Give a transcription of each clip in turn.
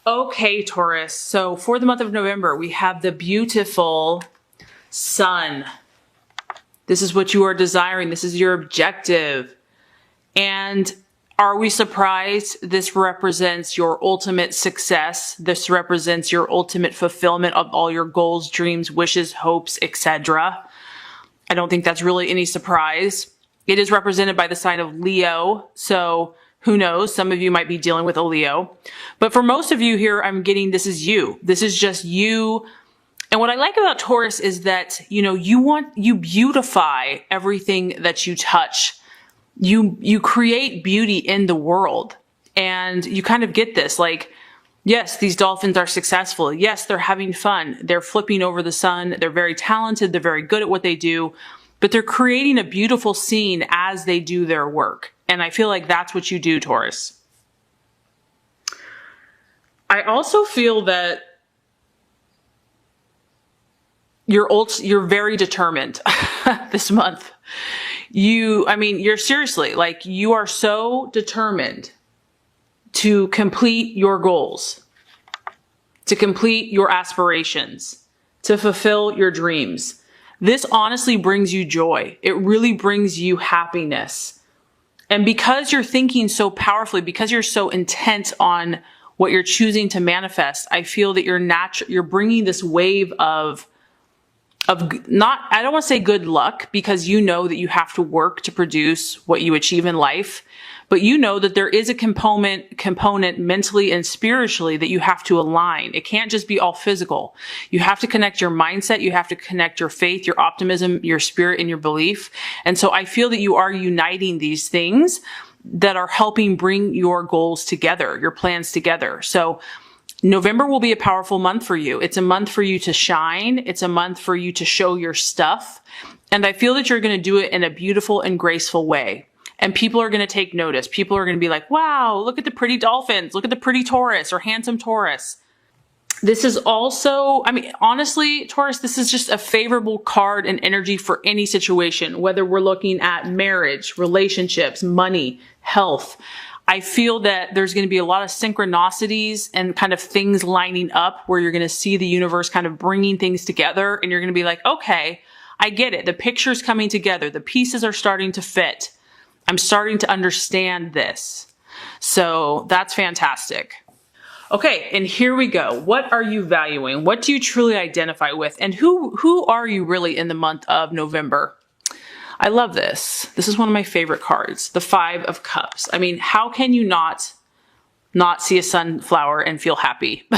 Okay, Taurus. So for the month of November, we have the beautiful sun. This is what you are desiring. This is your objective. And are we surprised? This represents your ultimate success. This represents your ultimate fulfillment of all your goals, dreams, wishes, hopes, etc. I don't think that's really any surprise. It is represented by the sign of Leo. So who knows? Some of you might be dealing with a Leo. But for most of you here, I'm getting this is you. This is just you. And what I like about Taurus is that, you beautify everything that you touch. You create beauty in the world. And you kind of get this, like, yes, these dolphins are successful. Yes, they're having fun. They're flipping over the sun. They're very talented. They're very good at what they do. But they're creating a beautiful scene as they do their work. And I feel like that's what you do, Taurus. I also feel that you're very determined this month. You're seriously, like, you are so determined to complete your goals, to complete your aspirations, to fulfill your dreams. This honestly brings you joy. It really brings you happiness. And because you're thinking so powerfully, because you're so intent on what you're choosing to manifest, I feel that you're bringing this wave of not, I don't want to say good luck, because you know that you have to work to produce what you achieve in life, but you know that there is a component mentally and spiritually that you have to align. It can't just be all physical. You have to connect your mindset. You have to connect your faith, your optimism, your spirit, and your belief. And so I feel that you are uniting these things that are helping bring your goals together, your plans together. So November will be a powerful month for you. It's a month for you to shine. It's a month for you to show your stuff. And I feel that you're going to do it in a beautiful and graceful way. And people are going to take notice. People are going to be like, wow, look at the pretty dolphins. Look at the pretty Taurus or handsome Taurus. This is also, honestly, Taurus, this is just a favorable card and energy for any situation, whether we're looking at marriage, relationships, money, health. I feel that there's going to be a lot of synchronicities and kind of things lining up where you're going to see the universe kind of bringing things together, and you're going to be like, okay, I get it. The picture's coming together. The pieces are starting to fit. I'm starting to understand this. So that's fantastic. Okay, and here we go. What are you valuing? What do you truly identify with? And who are you really in the month of November? I love this. This is one of my favorite cards, the 5 of Cups. How can you not see a sunflower and feel happy?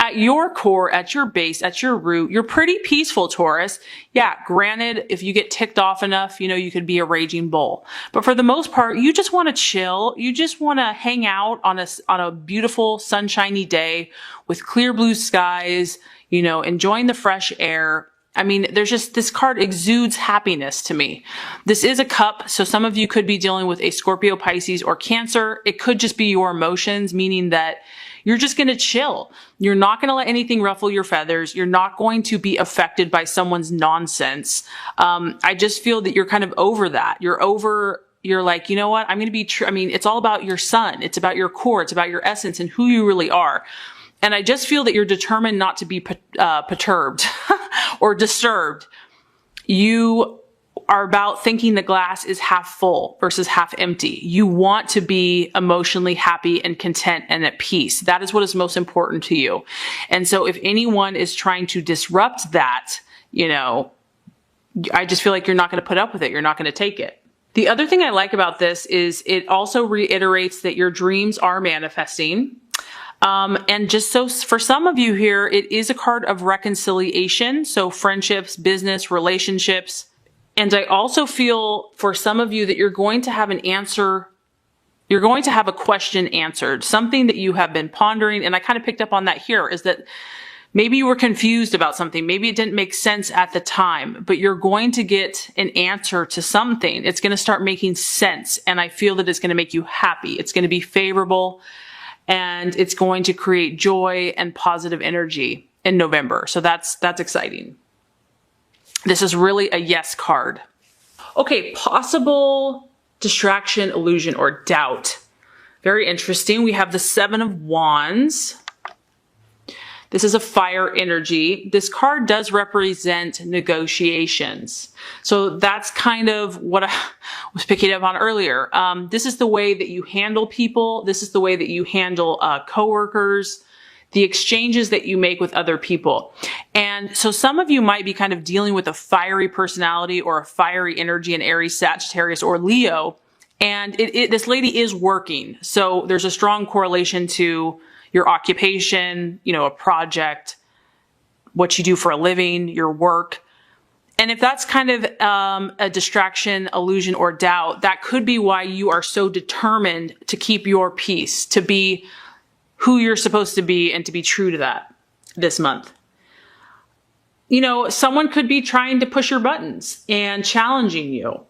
At your core, at your base, at your root, you're pretty peaceful, Taurus. Yeah, granted, if you get ticked off enough, you could be a raging bull. But for the most part, you just want to chill. You just want to hang out on a beautiful sunshiny day with clear blue skies, enjoying the fresh air. This card exudes happiness to me. This is a cup, so some of you could be dealing with a Scorpio, Pisces, or Cancer. It could just be your emotions, meaning that you're just going to chill. You're not going to let anything ruffle your feathers. You're not going to be affected by someone's nonsense. I just feel that you're kind of over that. You're like, you know what? I'm going to be true. It's all about your sun. It's about your core. It's about your essence and who you really are. And I just feel that you're determined not to be perturbed or disturbed. You are about thinking the glass is half full versus half empty. You want to be emotionally happy and content and at peace. That is what is most important to you. And so if anyone is trying to disrupt that, I just feel like you're not going to put up with it. You're not going to take it. The other thing I like about this is it also reiterates that your dreams are manifesting. And just so for some of you here, it is a card of reconciliation. So friendships, business, relationships. And I also feel for some of you that you're going to have an answer. You're going to have a question answered, something that you have been pondering. And I kind of picked up on that here, is that maybe you were confused about something. Maybe it didn't make sense at the time, but you're going to get an answer to something. It's going to start making sense. And I feel that it's going to make you happy. It's going to be favorable. And it's going to create joy and positive energy in November. So that's exciting. This is really a yes card. Okay, possible distraction, illusion, or doubt. Very interesting. We have the Seven of Wands. This is a fire energy. This card does represent negotiations. So that's kind of what I was picking up on earlier. This is the way that you handle people. This is the way that you handle coworkers, the exchanges that you make with other people. And so some of you might be kind of dealing with a fiery personality or a fiery energy in Aries, Sagittarius, or Leo. And this lady is working. So there's a strong correlation to your occupation, you know, a project, what you do for a living, your work. And if that's kind of a distraction, illusion, or doubt, that could be why you are so determined to keep your peace, to be who you're supposed to be and to be true to that this month. You know, someone could be trying to push your buttons and challenging you.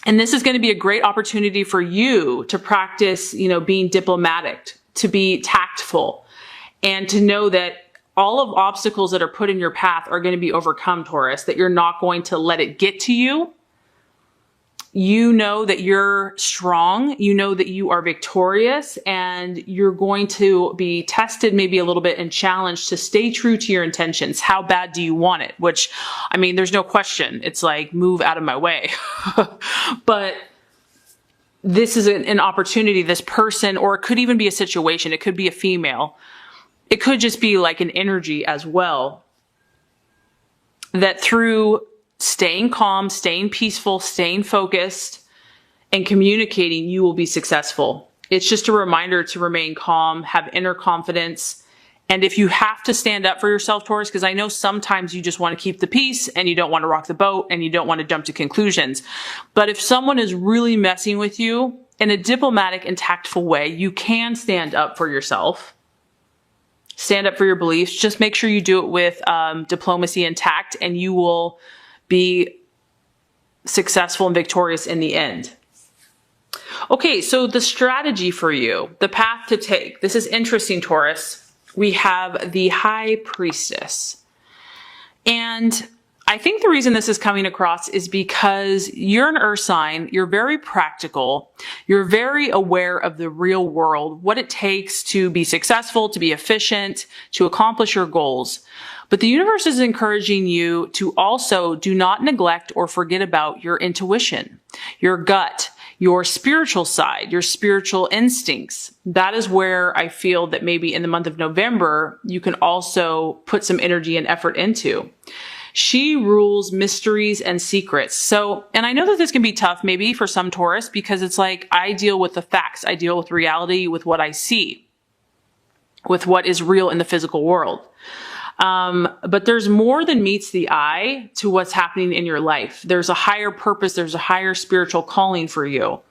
And this is going to be a great opportunity for you to practice, you know, being diplomatic, to be tactful, and to know that all of obstacles that are put in your path are going to be overcome, Taurus, that you're not going to let it get to you. You know that you're strong. You know that you are victorious, and you're going to be tested maybe a little bit and challenged to stay true to your intentions. How bad do you want it? Which, I mean, there's no question. It's like, move out of my way. But this is an opportunity, this person, or it could even be a situation. It could be a female. It could just be like an energy as well, that through staying calm, staying peaceful, staying focused, and communicating, you will be successful. It's just a reminder to remain calm, have inner confidence. And if you have to stand up for yourself, Taurus, because I know sometimes you just want to keep the peace and you don't want to rock the boat and you don't want to jump to conclusions. But if someone is really messing with you in a diplomatic and tactful way, you can stand up for yourself. Stand up for your beliefs. Just make sure you do it with diplomacy and tact, and you will be successful and victorious in the end. Okay, so the strategy for you, the path to take. This is interesting, Taurus. We have the High Priestess. And I think the reason this is coming across is because you're an earth sign, you're very practical, you're very aware of the real world, what it takes to be successful, to be efficient, to accomplish your goals. But the universe is encouraging you to also do not neglect or forget about your intuition, your gut, your spiritual side, your spiritual instincts. That is where I feel that maybe in the month of November, you can also put some energy and effort into. She rules mysteries and secrets. So, and I know that this can be tough maybe for some Taurus, because it's like, I deal with the facts. I deal with reality, with what I see, with what is real in the physical world. But there's more than meets the eye to what's happening in your life. There's a higher purpose. There's a higher spiritual calling for you.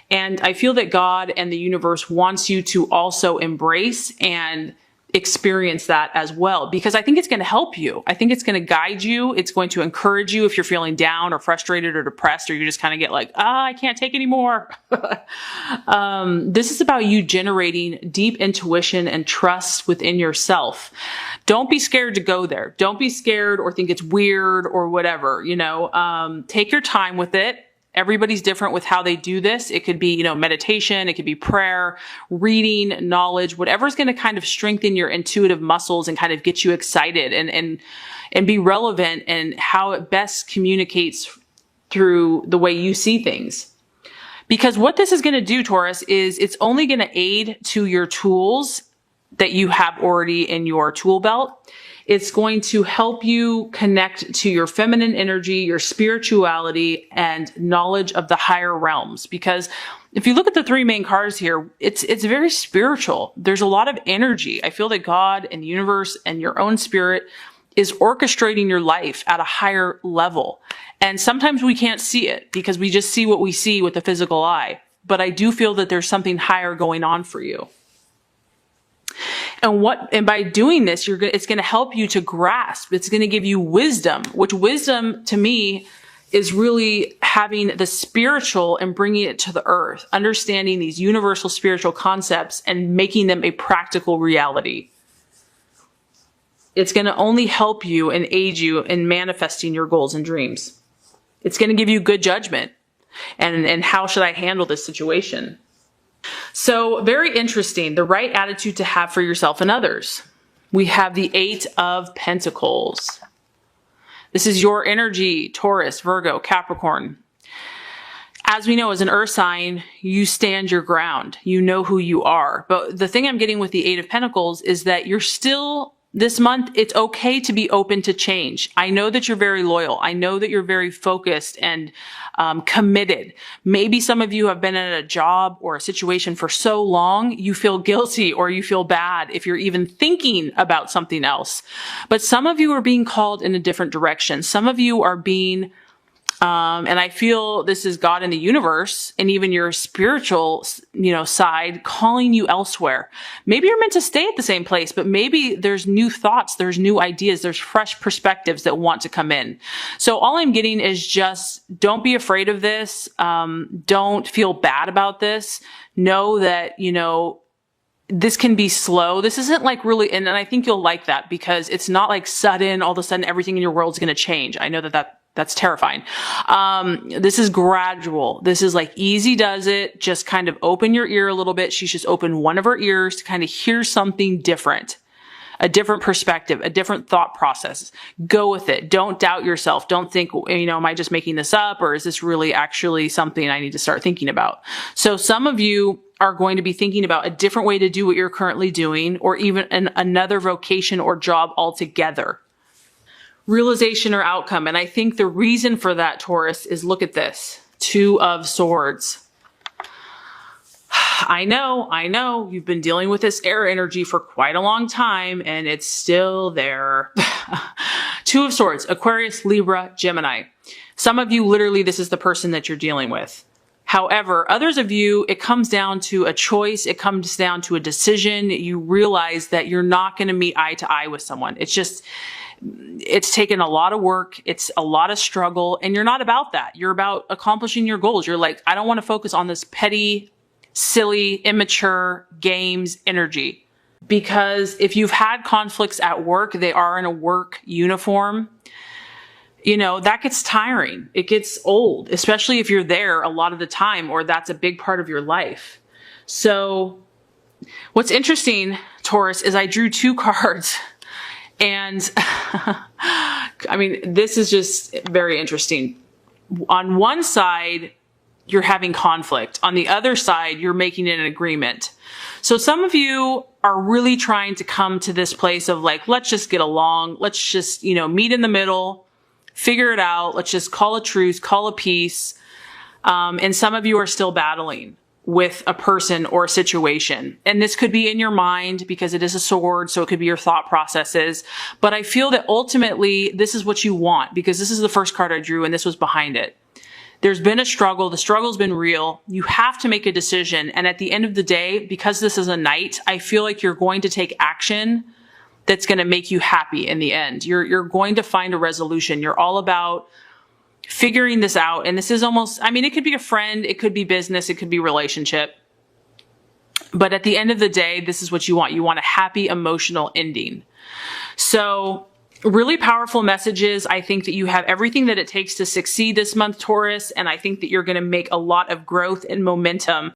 And I feel that God and the universe wants you to also embrace and experience that as well, because I think it's going to help you. I think it's going to guide you. It's going to encourage you if you're feeling down or frustrated or depressed, or you just kind of get like, I can't take anymore. This is about you generating deep intuition and trust within yourself. Don't be scared to go there. Don't be scared or think it's weird or whatever, you know, take your time with it. Everybody's different with how they do this. It could be, you know, meditation. It could be prayer, reading, knowledge, whatever's going to kind of strengthen your intuitive muscles and kind of get you excited and be relevant in how it best communicates through the way you see things. Because what this is going to do, Taurus, is it's only going to aid to your tools that you have already in your tool belt. It's going to help you connect to your feminine energy, your spirituality, and knowledge of the higher realms. Because if you look at the three main cards here, it's very spiritual. There's a lot of energy. I feel that God and the universe and your own spirit is orchestrating your life at a higher level. And sometimes we can't see it because we just see what we see with the physical eye. But I do feel that there's something higher going on for you. And by doing this, it's going to help you to grasp. It's going to give you wisdom, which wisdom to me is really having the spiritual and bringing it to the earth, understanding these universal spiritual concepts and making them a practical reality. It's going to only help you and aid you in manifesting your goals and dreams. It's going to give you good judgment and how should I handle this situation? So very interesting, the right attitude to have for yourself and others. We have the 8 of Pentacles. This is your energy, Taurus, Virgo, Capricorn. As we know, as an earth sign, you stand your ground. You know who you are. But the thing I'm getting with the 8 of Pentacles is that you're still, this month, it's okay to be open to change. I know that you're very loyal. I know that you're very focused and committed. Maybe some of you have been in a job or a situation for so long, you feel guilty or you feel bad if you're even thinking about something else. But some of you are being called in a different direction. Some of you are being and I feel this is God in the universe and even your spiritual, side calling you elsewhere. Maybe you're meant to stay at the same place, but maybe there's new thoughts, there's new ideas, there's fresh perspectives that want to come in. So all I'm getting is just don't be afraid of this. Don't feel bad about this. Know that, this can be slow. This isn't like really, and I think you'll like that because it's not like sudden, all of a sudden everything in your world is going to change. I know that's terrifying. This is gradual. This is like easy does it. Just kind of open your ear a little bit. She's just opened one of her ears to kind of hear something different, a different perspective, a different thought process. Go with it. Don't doubt yourself. Don't think, am I just making this up or is this really actually something I need to start thinking about? So some of you are going to be thinking about a different way to do what you're currently doing or even another vocation or job altogether. Realization or outcome. And I think the reason for that, Taurus, is look at this. 2 of Swords. I know. You've been dealing with this air energy for quite a long time and it's still there. 2 of Swords, Aquarius, Libra, Gemini. Some of you, literally, this is the person that you're dealing with. However, others of you, it comes down to a choice. It comes down to a decision. You realize that you're not going to meet eye to eye with someone. It's taken a lot of work. It's a lot of struggle and you're not about that. You're about accomplishing your goals. You're like, I don't want to focus on this petty, silly, immature games energy. Because if you've had conflicts at work, they are in a work uniform. That gets tiring. It gets old, especially if you're there a lot of the time or that's a big part of your life. So what's interesting, Taurus, is I drew 2 cards. And this is just very interesting. On one side, you're having conflict. On the other side, you're making an agreement. So some of you are really trying to come to this place of like, let's just get along. Let's just, meet in the middle, figure it out. Let's just call a truce, call a peace. And some of you are still battling with a person or a situation. And this could be in your mind because it is a sword. So it could be your thought processes. But I feel that ultimately this is what you want because this is the first card I drew and this was behind it. There's been a struggle. The struggle's been real. You have to make a decision. And at the end of the day, because this is a knight, I feel like you're going to take action that's going to make you happy in the end. You're going to find a resolution. You're all about figuring this out. And this is almost, it could be a friend, it could be business, it could be relationship. But at the end of the day, this is what you want. You want a happy, emotional ending. So really powerful messages. I think that you have everything that it takes to succeed this month, Taurus. And I think that you're going to make a lot of growth and momentum